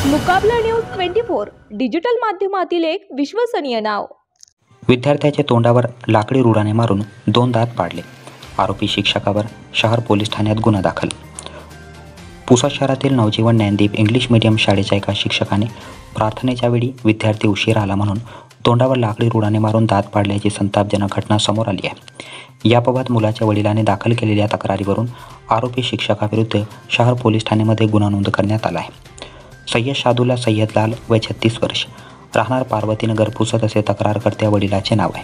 मुकाबला news 24 digital माध्यमातील एक विश्वसनीय नाव। विद्यार्थ्याच्या तोंडावर लाकडी रुडाने मारून 2 दात पाडले। आरोपी शिक्षकावर शहर पोलीस ठाण्यात गुन्हा दाखल। पुसद शहरातील नवजीवन ज्ञानदीप इंग्लिश मीडियम शाळेच्या एका शिक्षकाने प्रार्थनेच्या वेळी विद्यार्थी उशीर आला म्हणून तोंडावर लाकडी रुडाने मारून दात पाडल्याची संतापजनक घटना समोर आली आहे। याबाबत मुलाच्या वडिलांनी दाखल केलेल्या तक्रारीवरून आरोपी शिक्षकाविरुद्ध शहर पोलीस ठाण्यामध्ये गुन्हा नोंद करण्यात आला आहे। सय्यद शादुल्ला सय्यद लाल वय 36 वर्ष, राहणार पार्वतीनगर पुसद असे तक्रारकर्त्या वडिलाचे नाव आहे।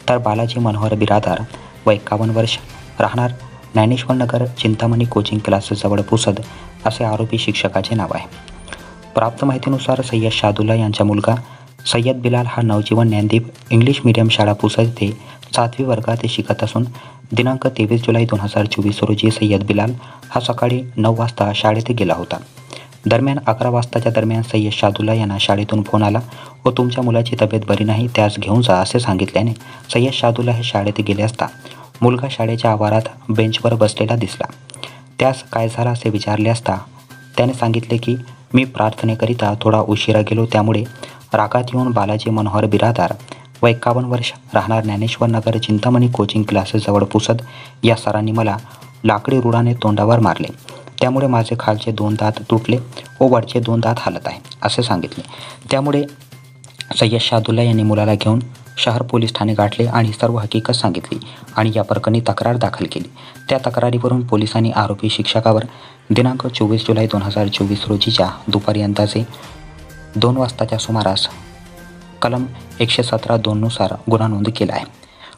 तर बालाजी मनोहर बिरादार वय 51 वर्ष, राहणार ज्ञानेश्वर नगर चिंतामणी कोचिंग क्लासेसजवळ पुसद असे आरोपी शिक्षकाचे नाव आहे। प्राप्त माहितीनुसार सय्यद शादुल्ला यांचा मुलगा सय्यद बिलाल हा नवजीवन ज्ञानदीप इंग्लिश मीडियम शाळा पुसद येथे 7वी वर्गात शिकत असून दिनांक 23 जुलै 2024 रोजी सय्यद बिलाल हा सकाळी 9 वाजता शाळेत गेला होता। दरम्यान 11 वाजताच्या दरम्यान सय्यद शादुल्ला यांना शाळेतून फोन आला व तुमच्या मुलाची तब्येत बरी नाही, त्यास घेऊन जा असे सांगितल्याने सय्यद शादुल्ला हे शाळेत गेले असता मुलगा शाळेच्या आवारात बेंचवर बसलेला दिसला। त्यास काय झालं असे विचारले असता त्याने सांगितले की मी प्रार्थनेकरिता थोडा उशिरा गेलो, त्यामुळे रागात येऊन बालाजी मनोहर बिरादार वय 51 वर्ष, राहणार ज्ञानेश्वर नगर चिंतामणी कोचिंग क्लासेसजवळ पुसद या सरांनी मला लाकडी रुडाने तोंडावर मारले, त्यामुळे माझे खालचे 2 दात तुटले व वरचे 2 दात हालत आहे असे सांगितले। त्यामुळे सय्यद शादुल्ला यांनी मुलाला घेऊन शहर पोलीस ठाणे गाठले आणि सर्व हकीकत सांगितली आणि या प्रकरणी तक्रार दाखल केली। त्या तक्रारीवरून पोलिसांनी आरोपी शिक्षकावर दिनांक 24 जुलै 2024 रोजीच्या दुपारी अंदाजे 2 वाजताच्या सुमारास कलम 117(2) नुसार गुन्हा नोंद केला आहे।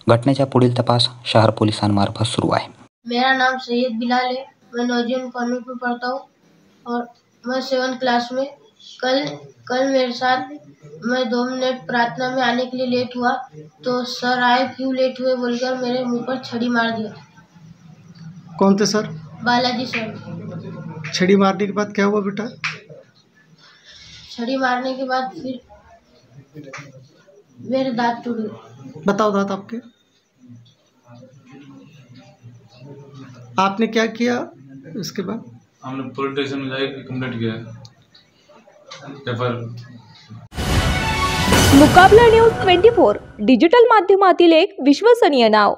घटनेचा पुढील तपास शहर पोलिसांमार्फत सुरू आहे। मेरा नाम सैयद बिलाल है। मैं नवजीवन कॉन्वेंट में पढ़ता हूँ और मैं 7th क्लास में। कल मेरे साथ मैं 2 मिनट प्रार्थना में आने के लिए लेट हुआ तो सर आए, क्यों लेट हुए बोलकर मेरे मुंह पर छड़ी मार दिया। कौन थे सर? बालाजी सर। छड़ी मारने के बाद क्या हुआ बेटा? छड़ी मारने के बाद फिर मेरे दांत टूट गए। बताओ दांत आपके। आपने क्या किया इसके बाद? हमने पुलिस स्टेशन में जाके कंप्लेंट किया है। मुकाबला न्यूज 24 डिजिटल माध्यमातील एक विश्वसनीय नाव।